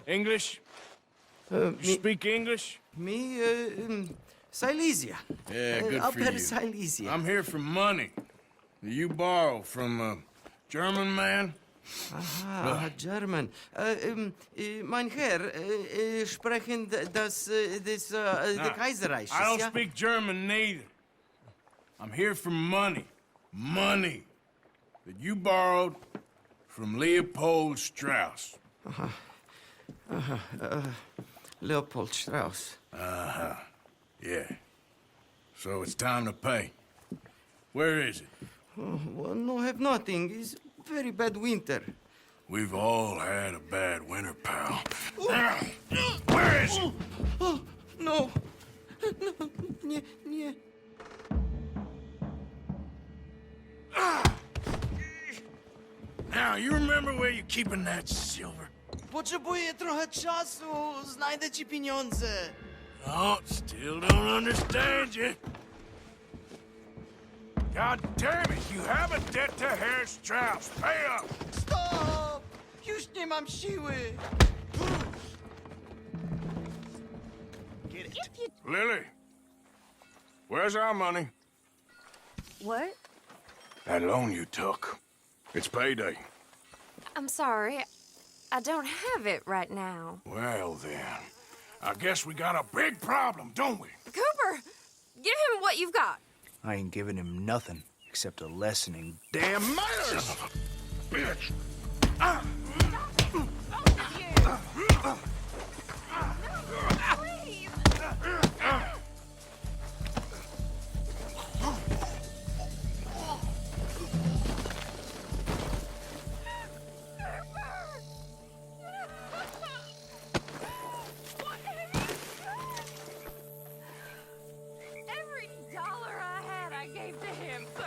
English? You speak English? Me, Silesia. Yeah, good for Upper you. Silesia. I'm here for money. You borrow from a German man? Aha, German. Mein Herr, sprechen the Kaiserreich. I don't speak German neither. I'm here for money. Money that you borrowed from Leopold Strauss. Leopold Strauss. Yeah. So it's time to pay. Where is it? Oh, well, no, have nothing. It's very bad winter. We've all had a bad winter, pal. Where is it? Oh, no. No, nie. Now, you remember where you're keeping that silver? Potrzebuję trochę czasu. Znajdę ci pieniądze. Oh, still don't understand you. God damn it, you have a debt to Herr Strauss. Pay up! Stop! Już nie mam siły. Get it. Lily, where's our money? What? That loan you took. It's payday. I'm sorry. I don't have it right now. Well, then, I guess we got a big problem, don't we? Cooper! Give him what you've got. I ain't giving him nothing except a lesson in Damn manners! Son of a bitch! Please! Every dollar I had, I gave to him, so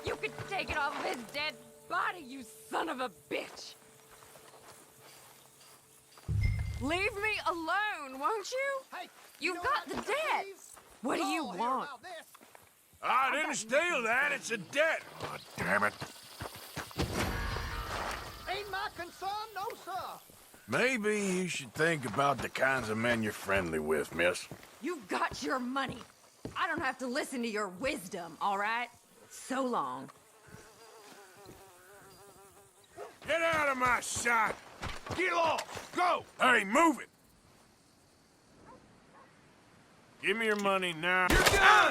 you could take it off of his dead body, you son of a bitch! Leave me alone, won't you? Hey, You've got the debt. What do you want? I didn't steal that, it's a debt. Oh, damn it. Ain't my concern, no, sir. Maybe you should think about the kinds of men you're friendly with, miss. You've got your money. I don't have to listen to your wisdom, all right? So long. Get out of my sight! Get off! Go! Hey, move it! Give me your money now. You're done!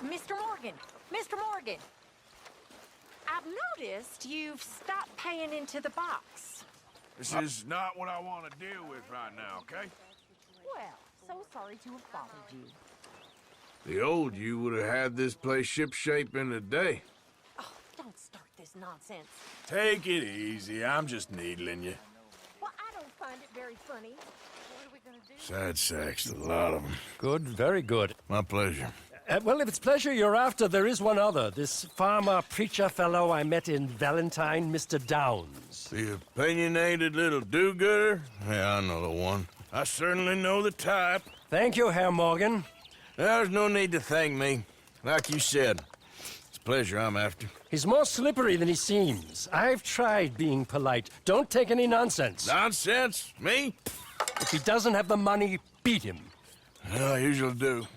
Mr. Morgan! Mr. Morgan! I've noticed you've stopped paying into the box. This is not what I want to deal with right now, okay? Well, so sorry to have bothered you. The old you would have had this place shipshape in a day. Oh, don't start this nonsense. Take it easy, I'm just needling you. Well, I don't find it very funny. What are we gonna do? Sad sacks, a lot of them. Good, very good. My pleasure. Well, if it's pleasure you're after, there is one other. This farmer preacher fellow I met in Valentine, Mr. Downs. The opinionated little do-gooder? Yeah, I know the one. I certainly know the type. Thank you, Herr Morgan. There's no need to thank me. Like you said, it's pleasure I'm after. He's more slippery than he seems. I've tried being polite. Don't take any nonsense. Nonsense? Me? If he doesn't have the money, beat him. Well, I usually do.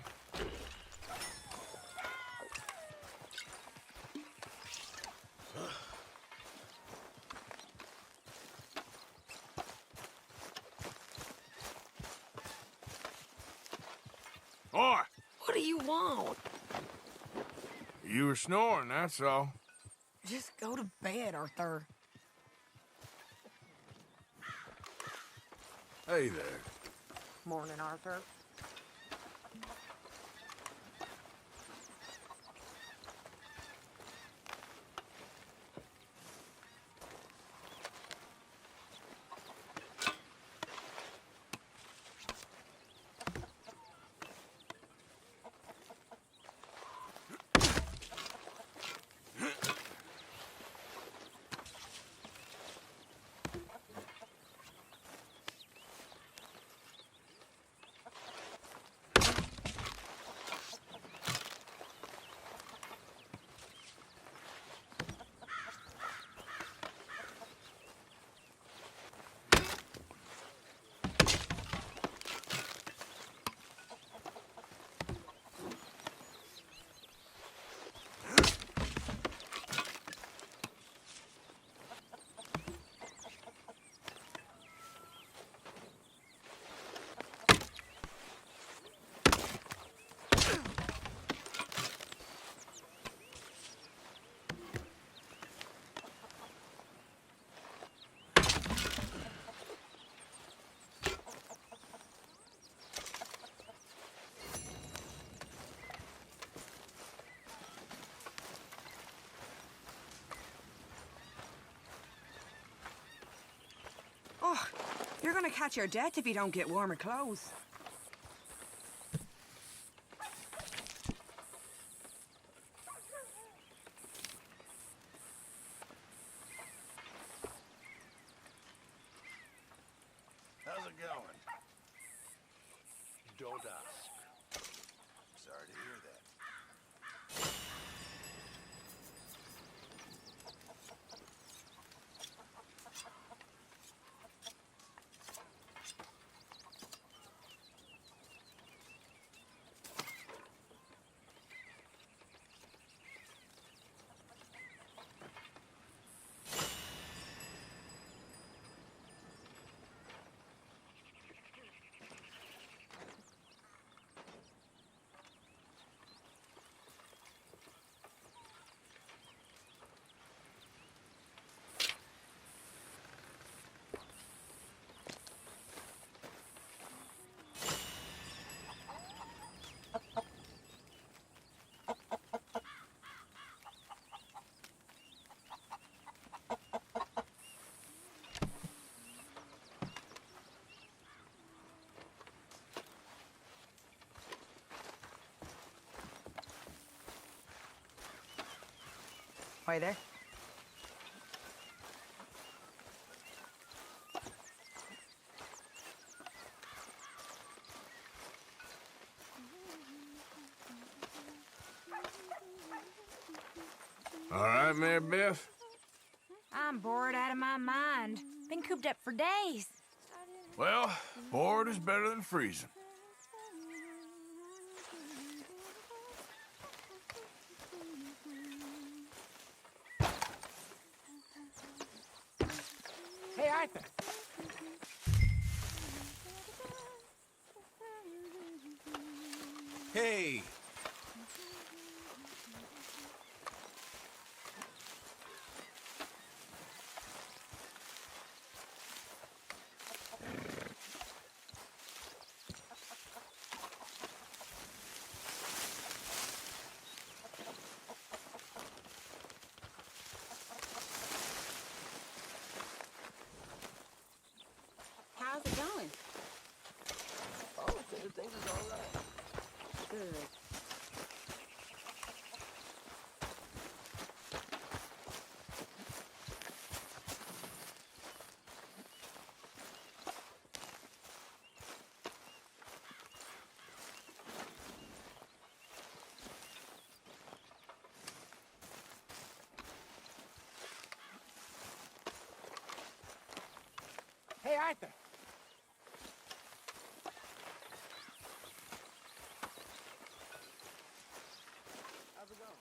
Boy! What do you want? You were snoring, that's all. Just go to bed, Arthur. Hey there. Morning, Arthur. gonna catch your death if you don't get warmer clothes. How's it going? Don't ask. Sorry to hear that. Hi there. All right, Mary Beth? I'm bored out of my mind. Been cooped up for days. Well, bored is better than freezing. Hey, Arthur. Hey! How's it going? Oh, things is all right. Good. Hey, Arthur. How's it going?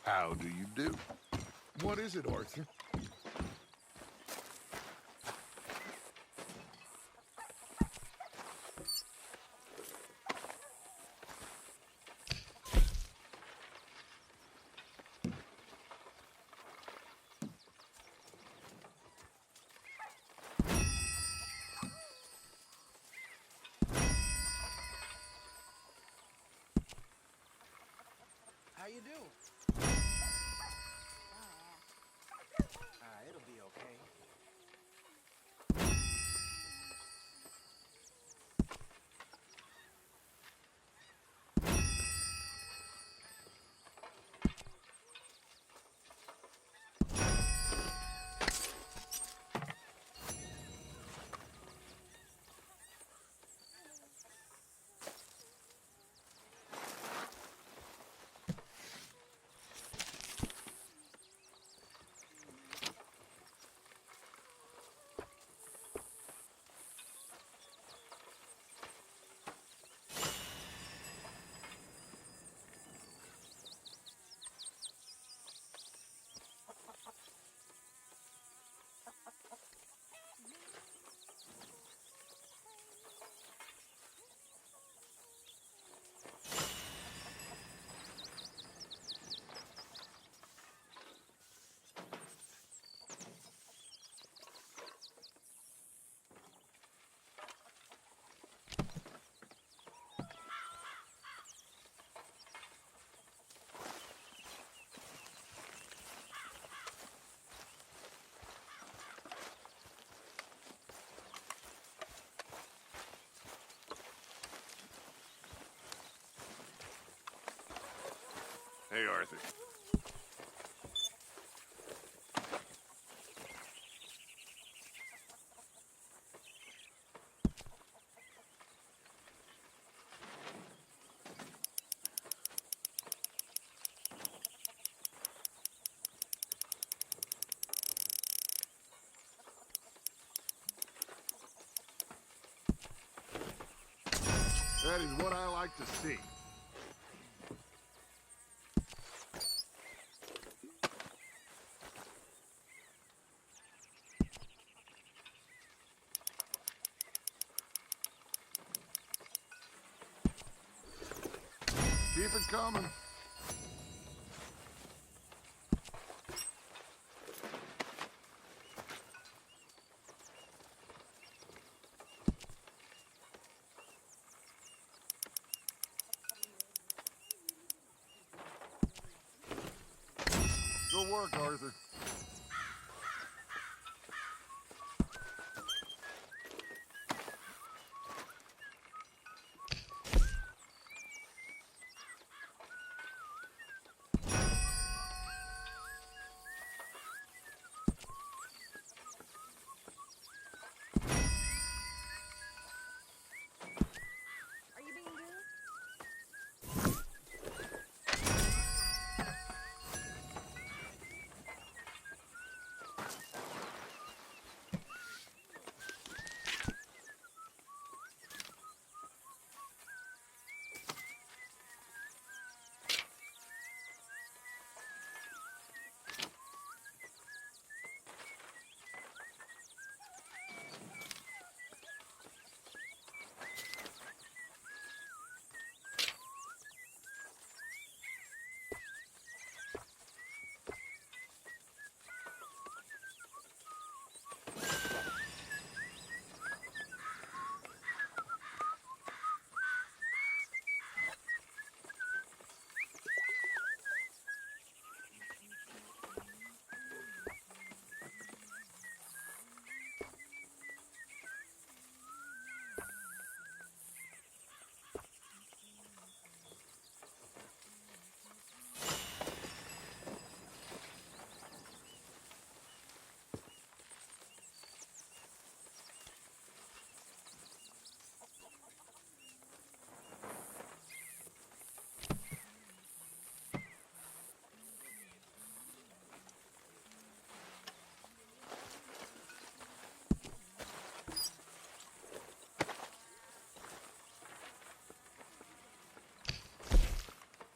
How do you do? What is it, Arthur? How you do? It'll be okay. Hey, Arthur. That is what I like to see. Keep it coming. Good work, Arthur. Are you being good?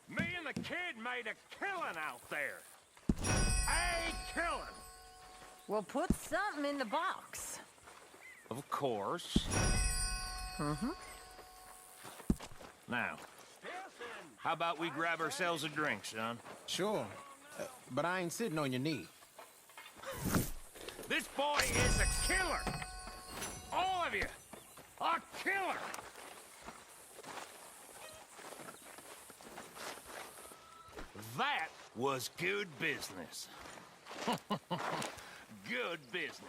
Me and the kid made a killing out there. A killing. Well, put something in the box. Of course. Mm-hmm. Now, how about we grab ourselves a drink, son? Sure. But I ain't sitting on your knee. This boy is a killer. All of you. A killer. That was good business. Good business.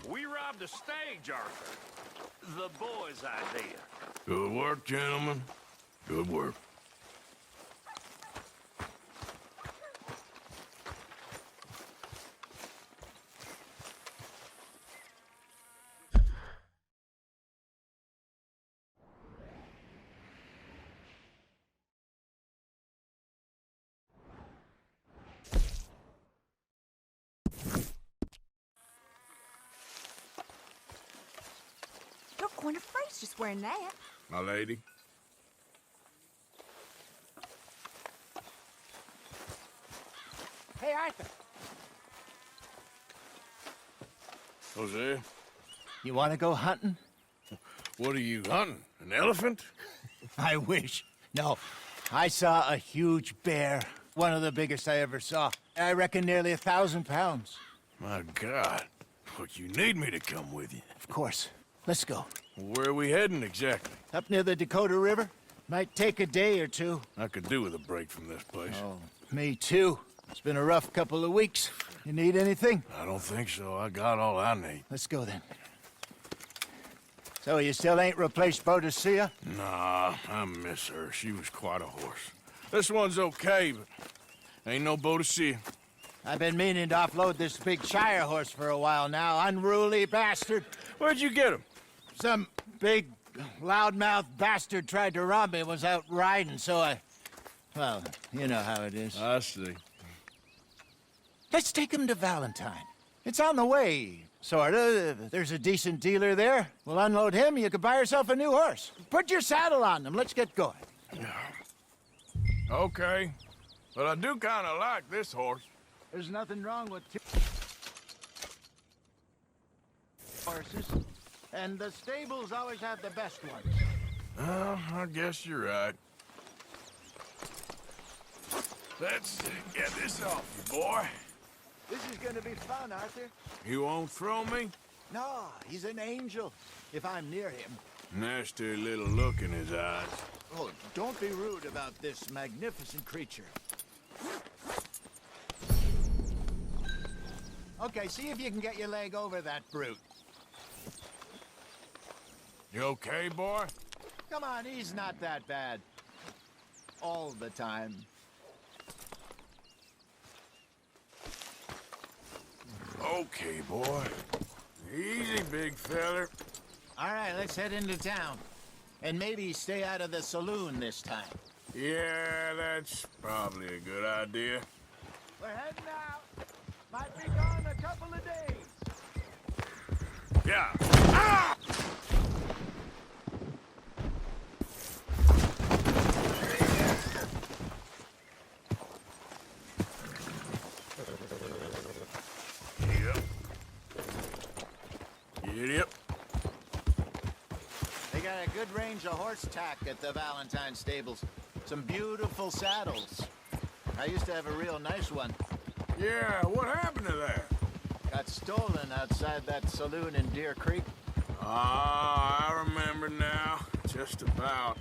We robbed a stage, Arthur. The boy's idea. Good work, gentlemen. Good work. You're going to freeze just wearing that. My lady. Hey, Arthur. Jose, You want to go hunting? what are you hunting? An elephant? I wish. No, I saw a huge bear. One of the biggest I ever saw. I reckon nearly 1,000 pounds. My God. Look, you need me to come with you. Of course. Let's go. Where are we heading exactly? Up near the Dakota River. Might take a day or two. I could do with a break from this place. Oh, me too. It's been a rough couple of weeks. You need anything? I don't think so. I got all I need. Let's go then. So you still ain't replaced Boadicea? Nah, I miss her. She was quite a horse. This one's okay, but ain't no Boadicea. I've been meaning to offload this big Shire horse for a while now. Unruly bastard. Where'd you get him? Some big, loudmouth bastard tried to rob me, was out riding, so I... Well, you know how it is. I see. Let's take him to Valentine. It's on the way, sorta. There's a decent dealer there. We'll unload him, you can buy yourself a new horse. Put your saddle on him, let's get going. Okay. But I do kind of like this horse. There's nothing wrong with two horses, and the stables always have the best ones. Well, I guess you're right. Let's get this off you, boy. This is gonna be fun, Arthur. You won't throw me? No, he's an angel, if I'm near him. Nasty little look in his eyes. Oh, don't be rude about this magnificent creature. Okay, see if you can get your leg over that brute. You okay, boy? Come on, he's not that bad. All the time. Okay, boy. Easy, big feller. All right, let's head into town. And maybe stay out of the saloon this time. Yeah, that's probably a good idea. We're heading out. Might be gone a couple of days. Yeah. Ah! Yep. They got a good range of horse tack at the Valentine stables. Some beautiful saddles. I used to have a real nice one. Yeah, what happened to that? Got stolen outside that saloon in Deer Creek. Ah, I remember now. Just about.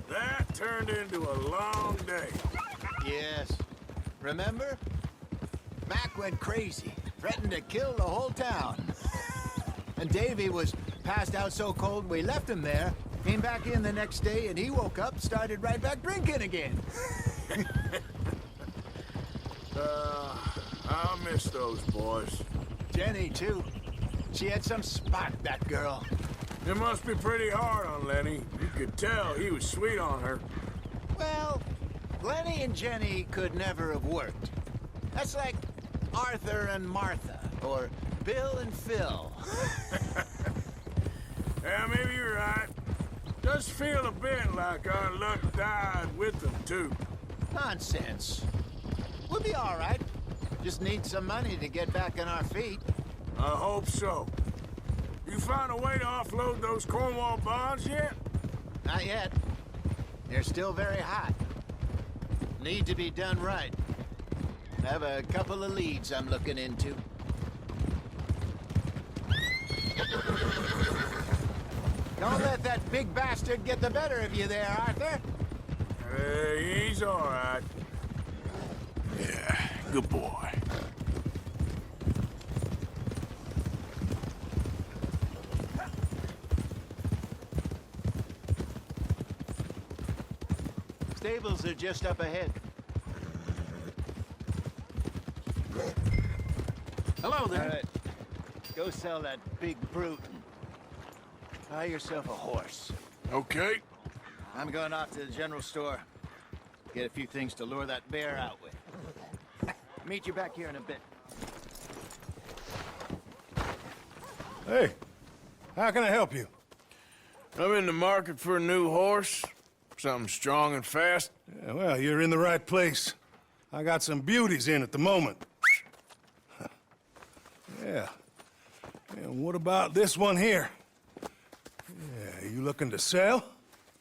That turned into a long day. Yes. Remember? Mac went crazy, threatened to kill the whole town. And Davy was passed out so cold we left him there, came back in the next day, and he woke up, started right back drinking again. I'll miss those boys. Jenny, too. She had some spot, that girl. It must be pretty hard on Lenny. You could tell he was sweet on her. Well, Lenny and Jenny could never have worked. That's like Arthur and Martha, or Bill and Phil. Yeah, maybe you're right. Does feel a bit like our luck died with them, too. Nonsense. We'll be all right. Just need some money to get back on our feet. I hope so. You found a way to offload those Cornwall bonds yet? Not yet. They're still very hot. Need to be done right. I have a couple of leads I'm looking into. Don't let that big bastard get the better of you there, Arthur. He's all right. Yeah, good boy. Stables are just up ahead. Hello there. All right. Go sell that big brute and buy yourself a horse. Okay. I'm going off to the general store. Get a few things to lure that bear out with. Meet you back here in a bit. Hey, how can I help you? I'm in the market for a new horse. Something strong and fast. Yeah, well, you're in the right place. I got some beauties in at the moment. Yeah. And what about this one here? Yeah, you looking to sell?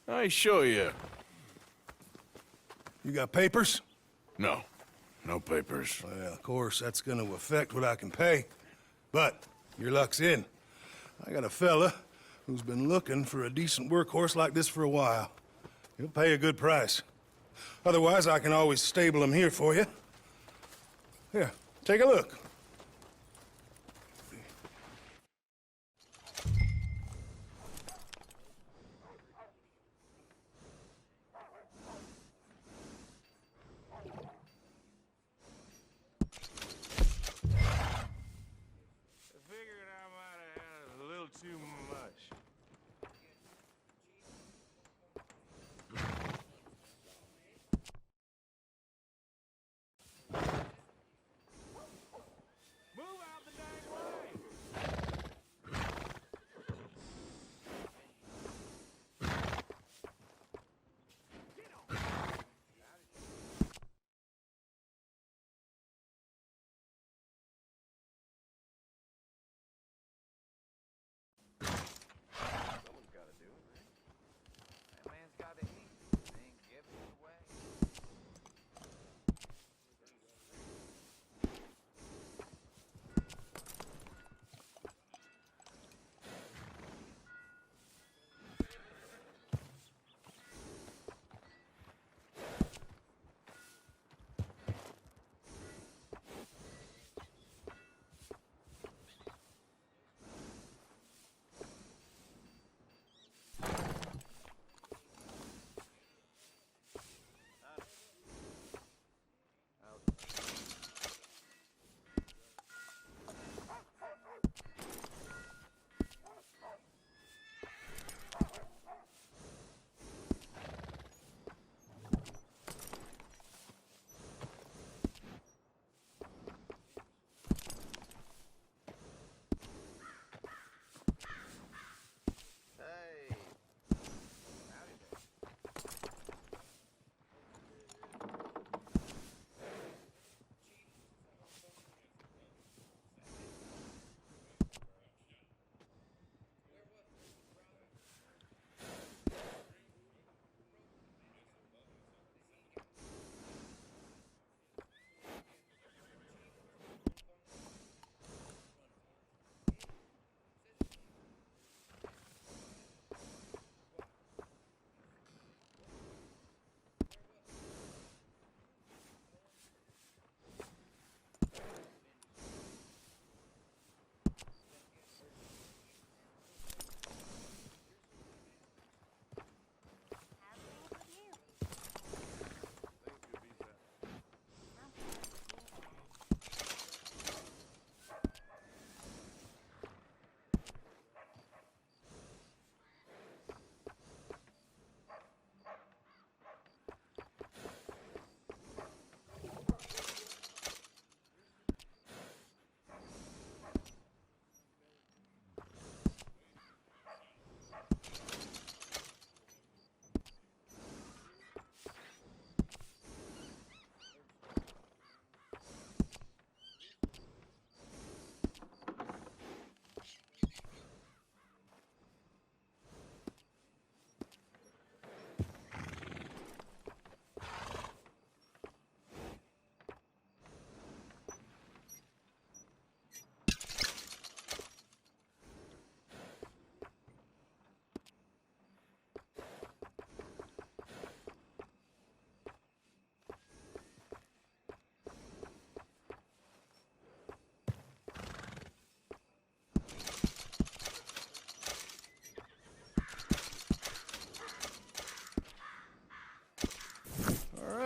I show you. You got papers? No. No papers. Well, of course, that's gonna affect what I can pay. But your luck's in. I got a fella who's been looking for a decent workhorse like this for a while. He'll pay a good price. Otherwise, I can always stable him here for you. Here, take a look. Too much. Move out the dang way!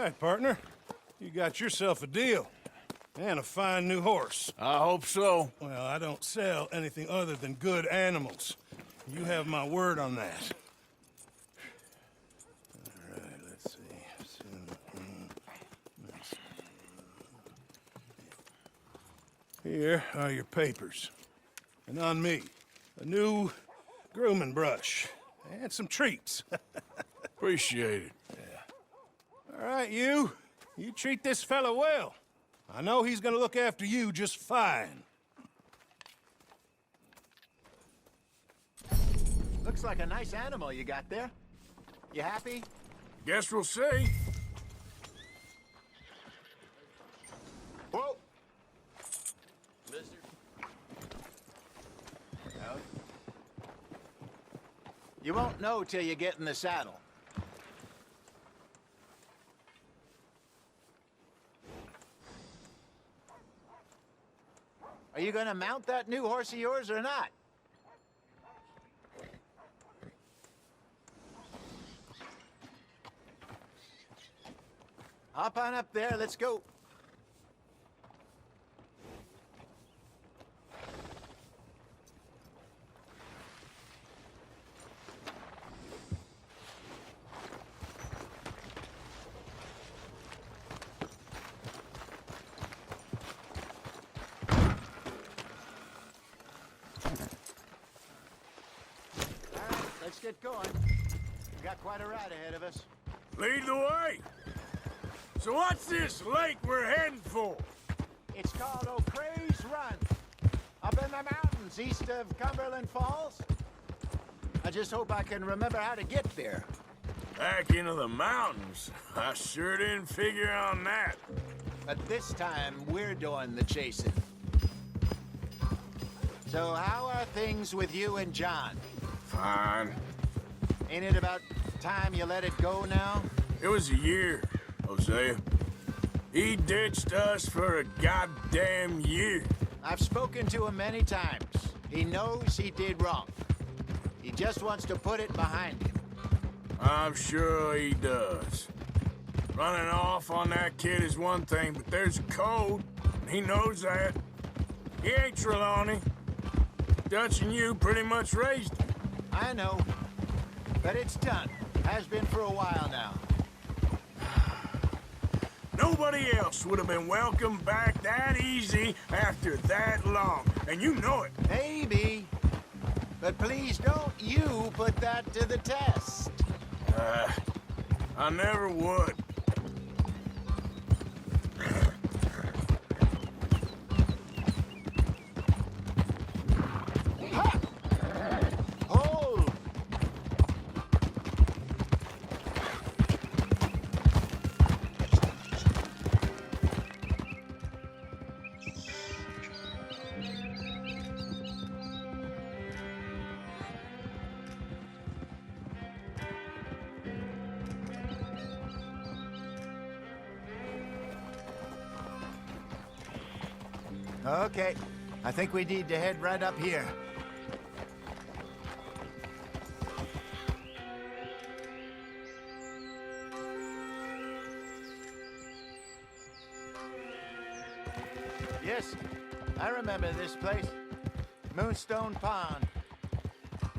right, partner. You got yourself a deal. And a fine new horse. I hope so. Well, I don't sell anything other than good animals. You have my word on that. All right, let's see. Here are your papers. And on me, a new grooming brush. And some treats. Appreciate it. Yeah. All right, you. You treat this fella well. I know he's gonna look after you just fine. Looks like a nice animal you got there. You happy? Guess we'll see. Whoa! You won't know till you get in the saddle. Are you gonna mount that new horse of yours or not? Hop on up there, let's go. Let's get going. We've got quite a ride ahead of us. Lead the way. So what's this lake we're heading for? It's called O'Creagh's Run. Up in the mountains east of Cumberland Falls. I just hope I can remember how to get there. Back into the mountains? I sure didn't figure on that. But this time, we're doing the chasing. So how are things with you and John? Fine. Ain't it about time you let it go now? It was a year, Hosea. He ditched us for a goddamn year. I've spoken to him many times. He knows he did wrong. He just wants to put it behind him. I'm sure he does. Running off on that kid is one thing, but there's a code, and he knows that. He ain't Trelawney. Dutch and you pretty much raised him. I know. But it's done. Has been for a while now. Nobody else would have been welcomed back that easy after that long, and you know it. Maybe. But please don't you put that to the test. I never would. Hold! Okay, I think we need to head right up here. Yes, I remember this place. Moonstone Pond.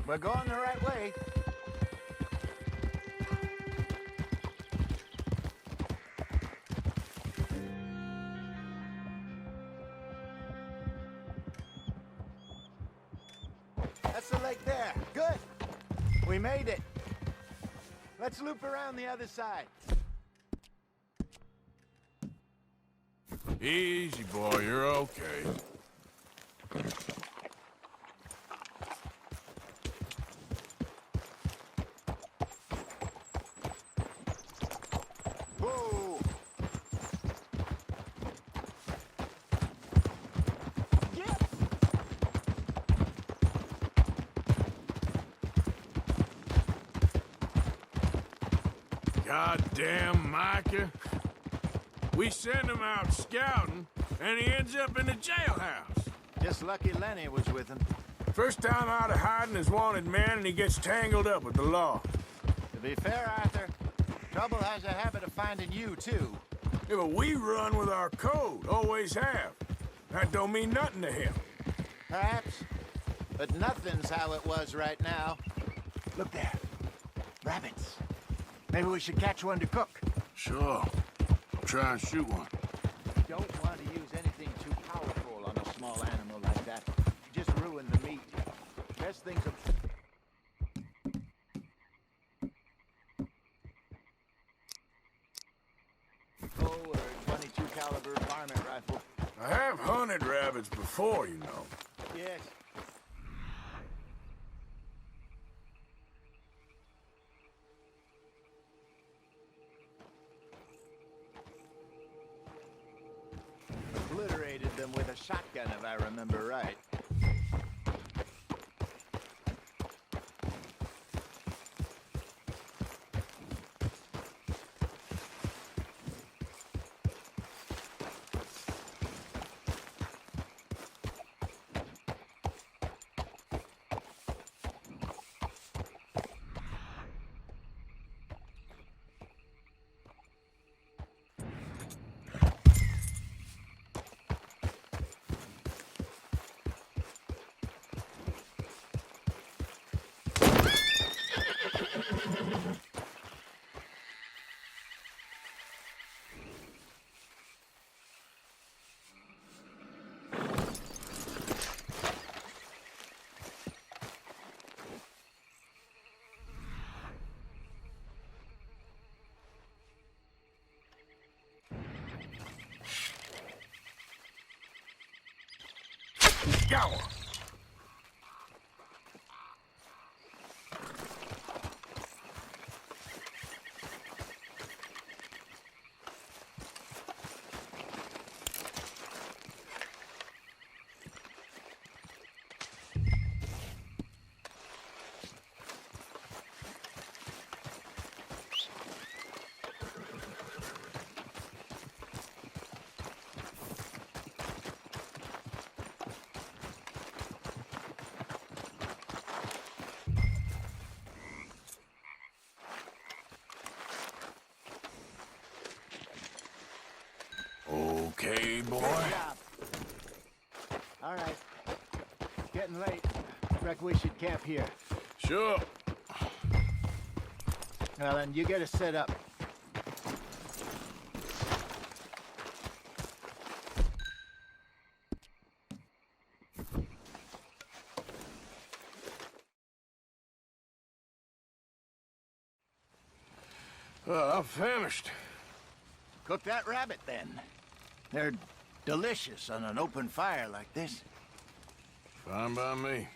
We're going the right way. That's the lake there. Good. We made it. Let's loop around the other side. Easy, boy, you're okay. Whoa! Yes! Goddamn Micah. We send him out scouting, and he ends up in the jailhouse. Just lucky Lenny was with him. First time out of hiding as wanted man, and he gets tangled up with the law. To be fair, Arthur, trouble has a habit of finding you, too. Yeah, but we run with our code, always have. That don't mean nothing to him. Perhaps, but nothing's how it was right now. Look there. Rabbits. Maybe we should catch one to cook. Sure. I'll try and shoot one. Don't want to use anything too powerful on a small animal like that. You just ruin the meat. Best thing's a... Oh, or a 22 caliber varmint rifle. I have hunted rabbits before, you know. Yes. Obliterated them with a shotgun, if I remember right. Go! Okay, boy. Good job. All right. It's getting late. Reckon we should camp here. Sure. Well, then you get us set up. I'm famished. Cook that rabbit, then. They're delicious on an open fire like this. Fine by me.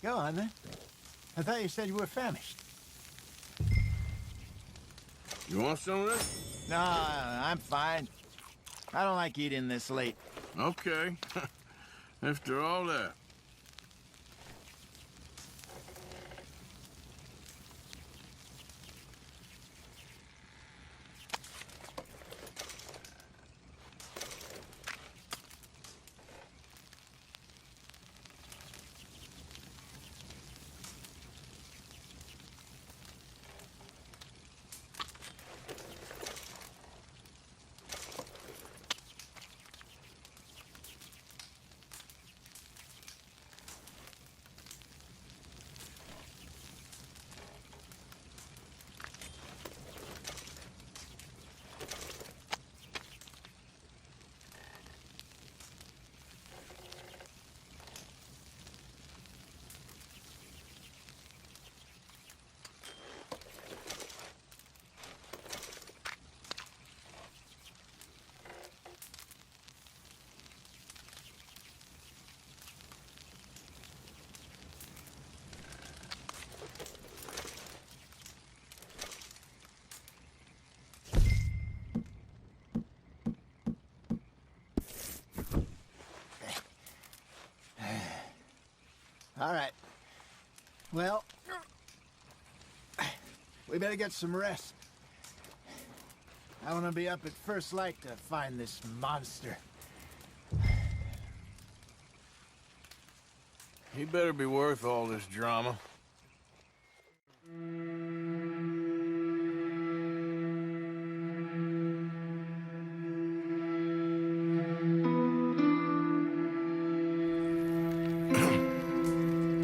Go on, then. I thought you said you were famished. You want some of this? No, I'm fine. I don't like eating this late. Okay. After all that. All right. Well, we better get some rest. I want to be up at first light to find this monster. He better be worth all this drama.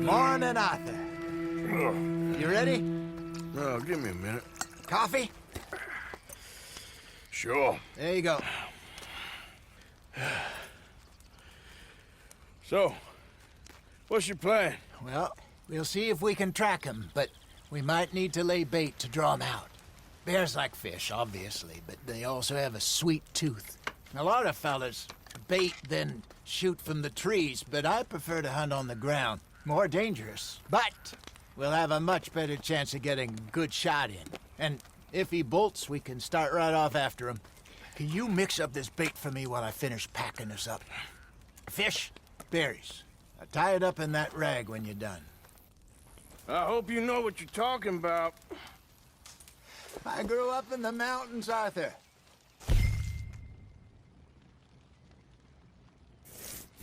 Morning, Arthur. You ready? Oh, give me a minute. Coffee? Sure. There you go. So, what's your plan? Well, we'll see if we can track him, but we might need to lay bait to draw him out. Bears like fish, obviously, but they also have a sweet tooth. A lot of fellas bait, then shoot from the trees, but I prefer to hunt on the ground. More dangerous. But we'll have a much better chance of getting a good shot in. And if he bolts, we can start right off after him. Can you mix up this bait for me while I finish packing this up? Fish, berries. Tie it up in that rag when you're done. I hope you know what you're talking about. I grew up in the mountains, Arthur.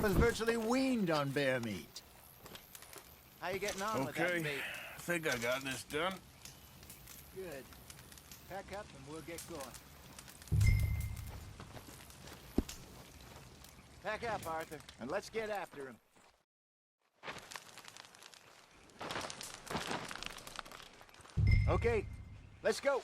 Was virtually weaned on bear meat. How you getting on with that Okay, bait? I think I got this done. Good. Pack up and we'll get going. Pack up, Arthur, and let's get after him. Okay, let's go.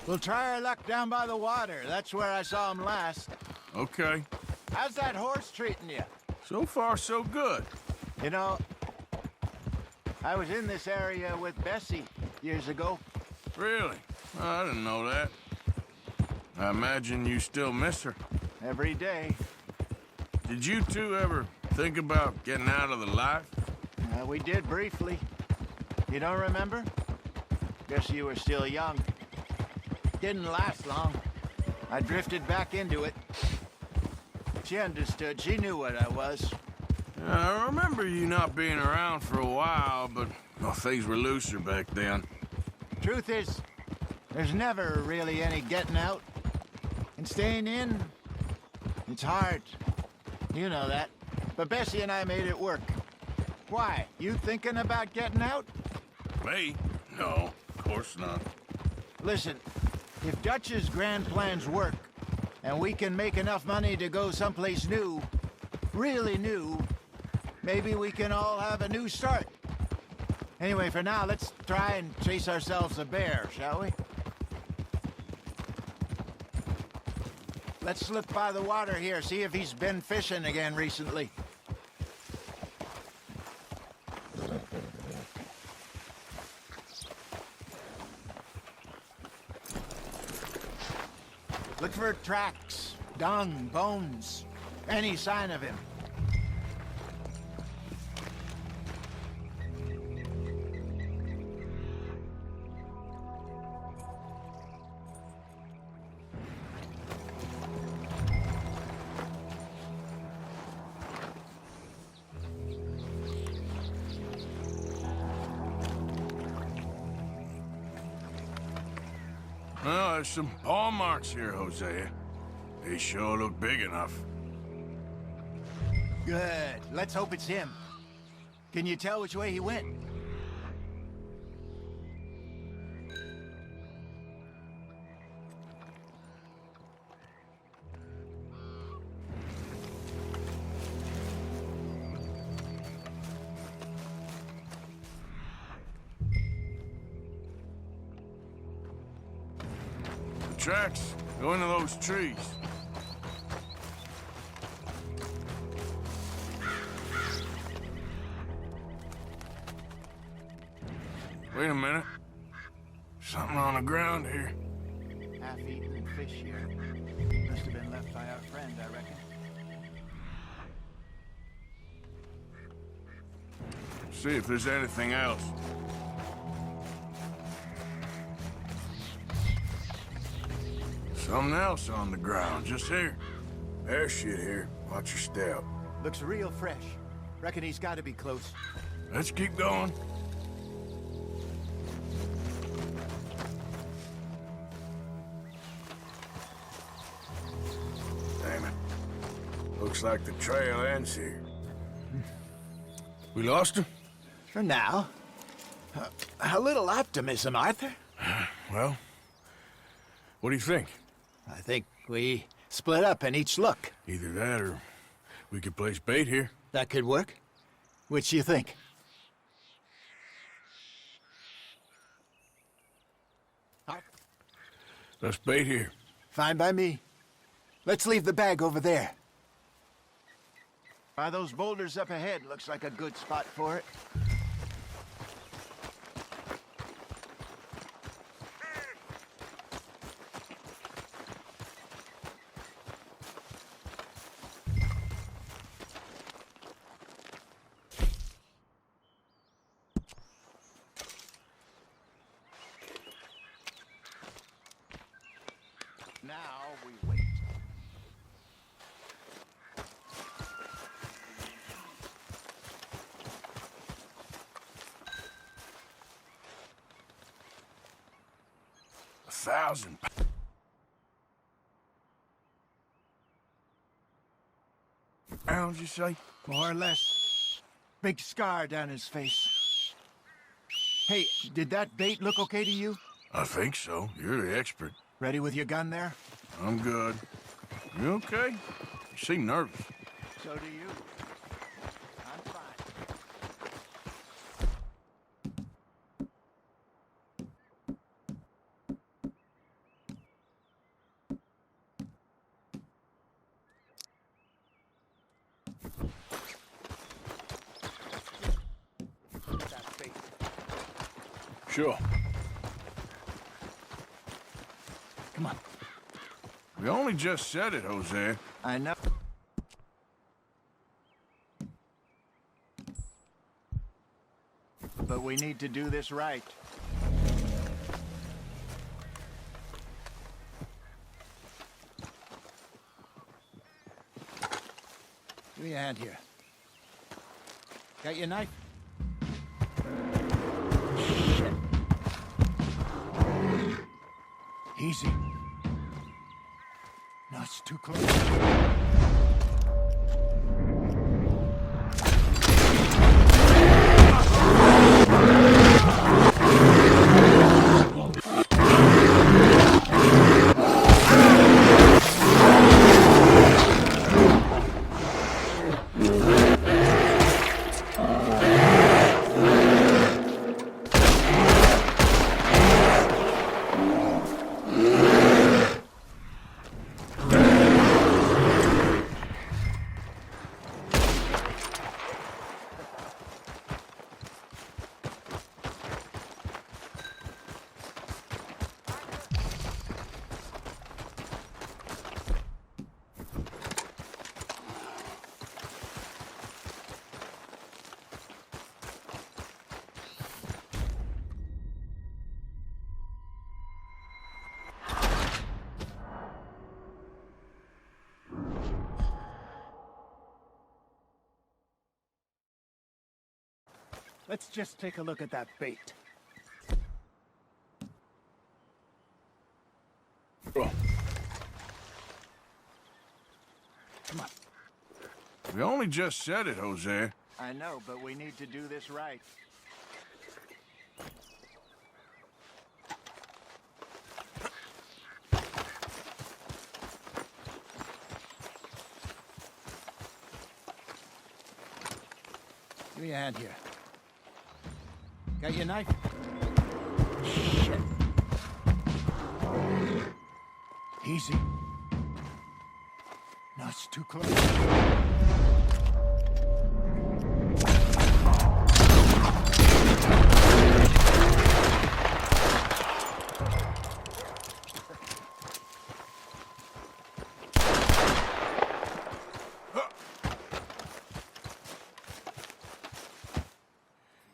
We'll try our luck down by the water. That's where I saw him last. Okay. How's that horse treating you? So far, so good. You know, I was in this area with Bessie years ago. Really? Oh, I didn't know that. I imagine you still miss her. Every day. Did you two ever think about getting out of the life? We did briefly. You don't remember? Guess you were still young. Didn't last long. I drifted back into it. She understood. She knew what I was. I remember you not being around for a while, but well, things were looser back then. Truth is, there's never really any getting out. And staying in, it's hard. You know that. But Bessie and I made it work. Why? You thinking about getting out? Me? No, of course not. Listen, if Dutch's grand plans work, and we can make enough money to go someplace new, really new, maybe we can all have a new start. Anyway, for now, let's try and chase ourselves a bear, shall we? Let's look by the water here, see if he's been fishing again recently. Look for tracks, dung, bones, any sign of him. Well, there's some paw marks here, Hosea. They sure look big enough. Good. Let's hope it's him. Can you tell which way he went? Tracks go into those trees. Wait a minute. Something on the ground here. Half-eaten fish here. Must have been left by our friend, I reckon. See if there's anything else. Something else on the ground, just here. There's shit here. Watch your step. Looks real fresh. Reckon he's got to be close. Let's keep going. Damn it. Looks like the trail ends here. We lost him? For now. A little optimism, Arthur. Well, what do you think? I think we split up and each look. Either that or we could place bait here. That could work. Which do you think? Let's bait here. Fine by me. Let's leave the bag over there. By those boulders up ahead, looks like a good spot for it. Now we wait. £1,000. Pounds, you say? More or less. Big scar down his face. Hey, did that bait look okay to you? I think so. You're the expert. Ready with your gun there? I'm good. You okay? You seem nervous. So do you. I'm fine. Sure. Come on. We only just said it, Jose. I know. But we need to do this right. Give me a hand here. Got your knife? Shit. Easy. No, it's too close. Let's just take a look at that bait. Sure. Come on. We only just said it, Jose. I know, but we need to do this right. Give me a hand here. Got your knife? Shit. Easy. No, it's too close.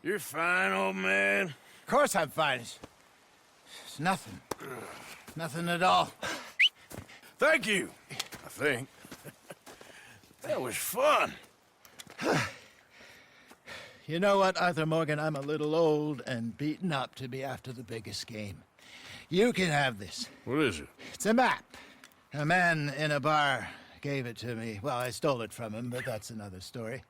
You're fine, old man. Of course I'm fine. It's nothing. Nothing at all. Thank you, I think. That was fun. You know what, Arthur Morgan? I'm a little old and beaten up to be after the biggest game. You can have this. What is it? It's a map. A man in a bar gave it to me. Well, I stole it from him, but that's another story.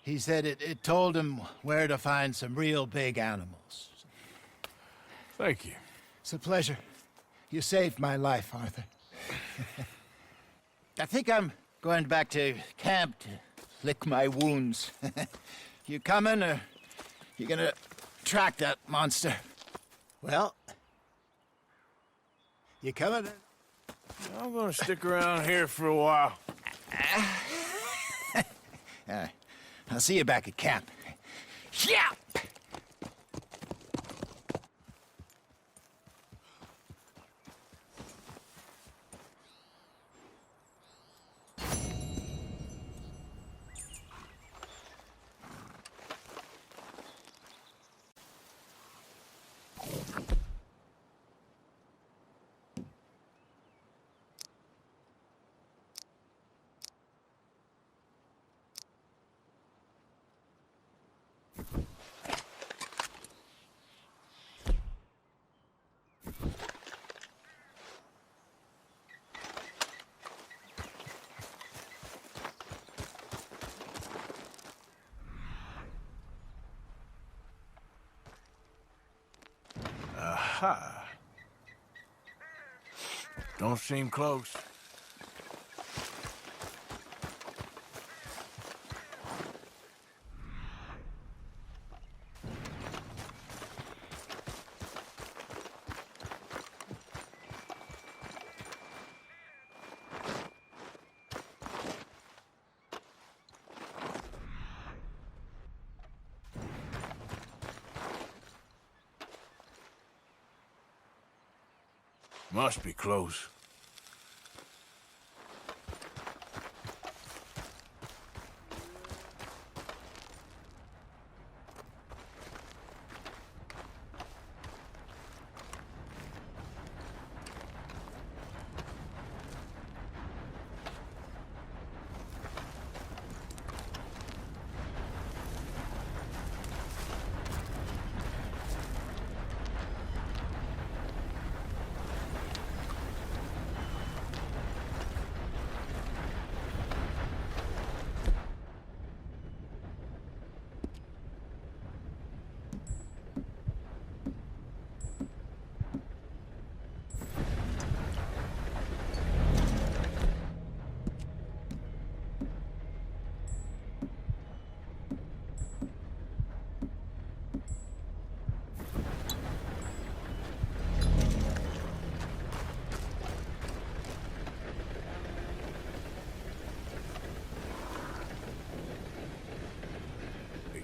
He said it told him where to find some real big animals. Thank you. It's a pleasure. You saved my life, Arthur. I think I'm going back to camp to lick my wounds. You coming, or you gonna track that monster? Well, you coming? I'm gonna stick around here for a while. All right. I'll see you back at camp. Yeah! Aha. Don't seem close. Must be close.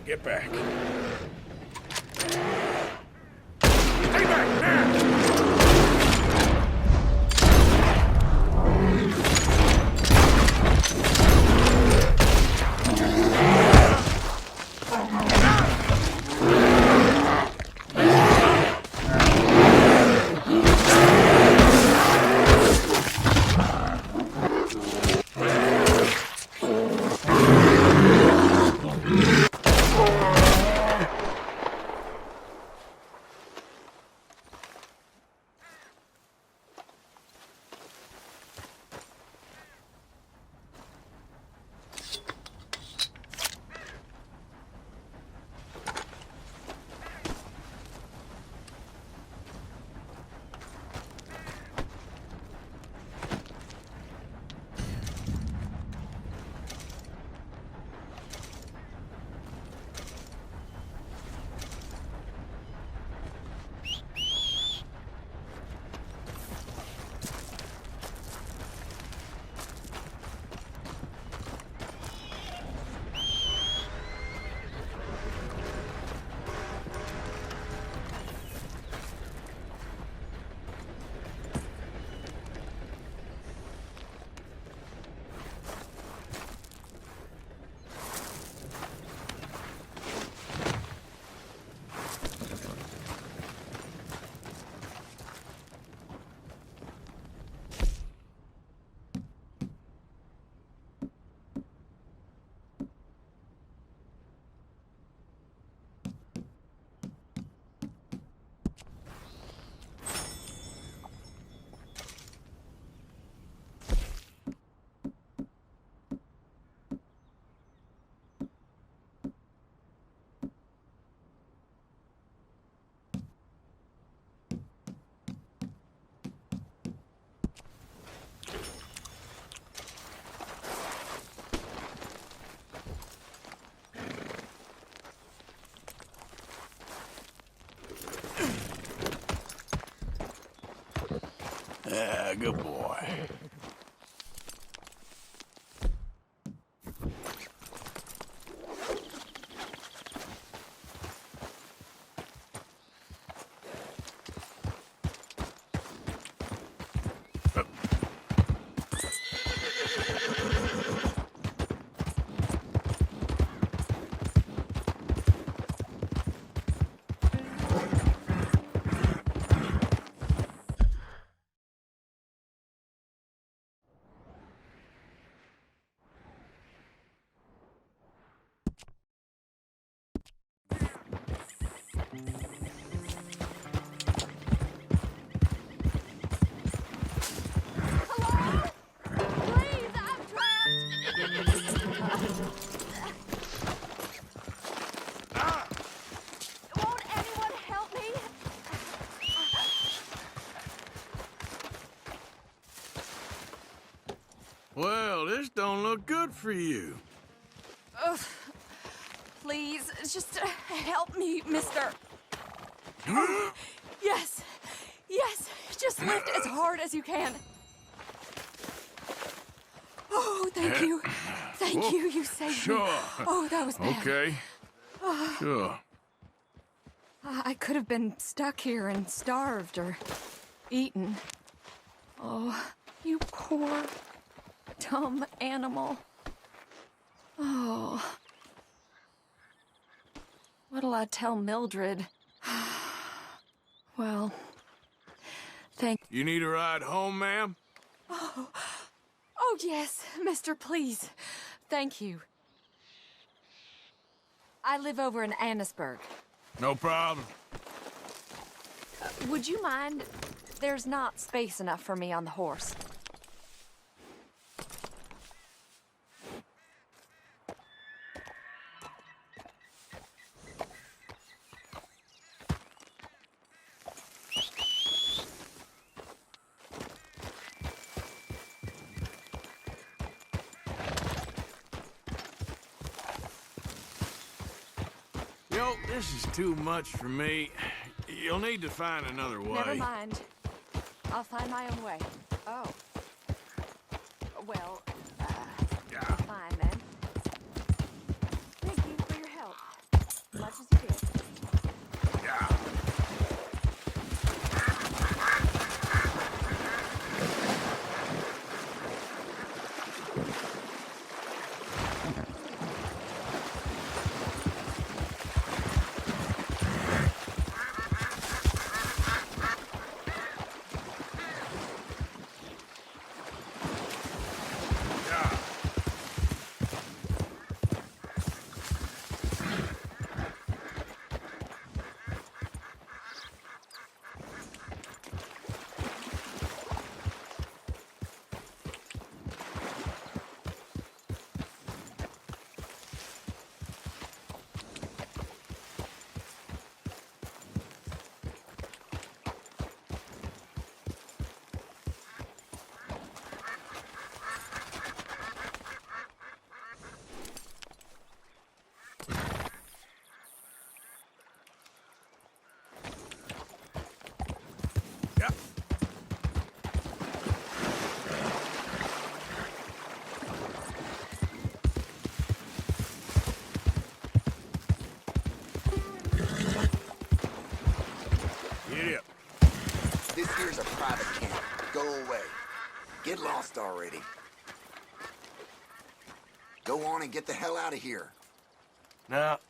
Get back. Stay back now! Yeah, good boy. Well, this don't look good for you. Ugh. Please, just help me, mister. Yes. Yes. Just lift as hard as you can. Oh, thank you. Thank you. You saved me. Oh, that was bad. Okay. Sure. I could have been stuck here and starved or eaten. Oh, you poor, dumb animal. Oh. What'll I tell Mildred? Well, thank... You need a ride home, ma'am? Oh, yes, mister, please. Thank you. I live over in Annisburg. No problem. Would you mind? There's not space enough for me on the horse. You know, this is too much for me. You'll need to find another way. Never mind. I'll find my own way. Oh. Well, fine then. Thank you for your help. As much as you did. This here's a private camp. Go away. Get lost already. Go on and get the hell out of here. Now,